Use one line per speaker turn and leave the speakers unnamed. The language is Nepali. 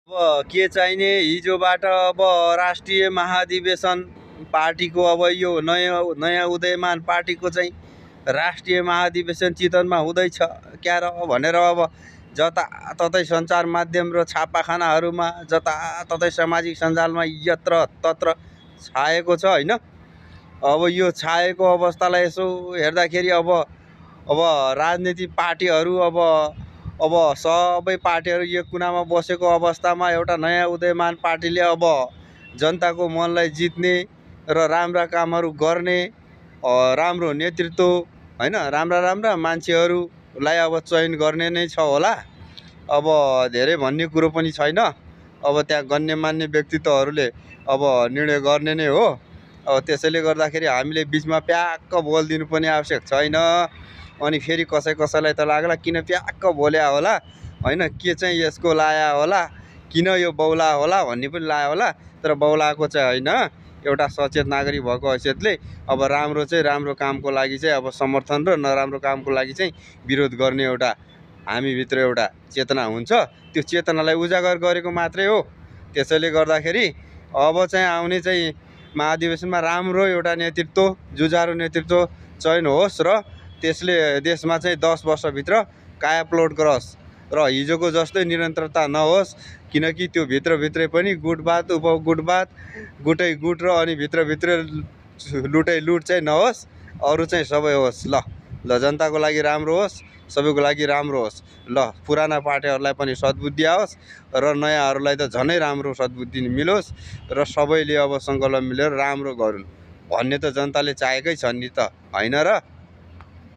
अब के चाहिने हिजोबाट अब राष्ट्रिय महाधिवेशन पार्टीको अब यो नयाँ उदयमान पार्टीको चाहिँ राष्ट्रिय महाधिवेशन चितवनमा हुँदैछ क्या र भनेर अब जताततै सञ्चार माध्यम र छापाखानाहरूमा जताततै सामाजिक सञ्जालमा यत्र तत्र छाएको छ होइन। अब यो छाएको अवस्थालाई यसो हेर्दाखेरि अब राजनीतिक पार्टीहरू अब सबै पार्टीहरू एक कुनामा बसेको अवस्थामा एउटा नयाँ उदयमान पार्टीले अब जनताको मनलाई जित्ने र राम्रा कामहरू गर्ने राम्रो नेतृत्व होइन राम्रा मान्छेहरूलाई अब चयन गर्ने नै छ होला। अब धेरै भन्ने कुरो पनि छैन। अब त्यहाँ गण्यमान्य व्यक्तित्वहरूले अब निर्णय गर्ने नै हो। अब त्यसैले गर्दाखेरि हामीले बिचमा प्याक्क बोलिदिनु पनि आवश्यक छैन। अनि फेरि कसैलाई त लाग्ला किन प्याक्क बोल्या होला होइन, के चाहिँ यसको लाया होला, किन यो बौला होला भन्ने पनि लायो होला। तर बौलाको चाहिँ होइन, एउटा सचेत नागरिक भएको हैसियतले अब राम्रो कामको लागि चाहिँ अब समर्थन र नराम्रो कामको लागि चाहिँ विरोध गर्ने एउटा हामीभित्र एउटा चेतना हुन्छ। त्यो चेतनालाई उजागर गरेको मात्रै हो। त्यसैले गर्दाखेरि अब चाहिँ आउने चाहिँ महाधिवेशनमा राम्रो एउटा नेतृत्व, जुझारु नेतृत्व चयन होस् र त्यसले देशमा चाहिँ 10 वर्षभित्र कायाप्लोट गरोस् र हिजोको जस्तै निरन्तरता नहोस्। किनकि त्यो भित्रभित्रै पनि गुटबाद उपगुटबाद, गुटै गुट र अनि भित्रभित्र लुटै लुट चाहिँ नहोस्, अरू चाहिँ सबै होस्। ल जनताको लागि राम्रो होस्, सबैको लागि राम्रो होस्। ल पुराना पार्टीहरूलाई पनि सद्बुद्धि आओस् र नयाँहरूलाई त झनै राम्रो सद्बुद्धि मिलोस् र सबैले अब सङ्कल्प मिलेर राम्रो गरून् भन्ने त जनताले चाहेकै छन् नि त होइन र।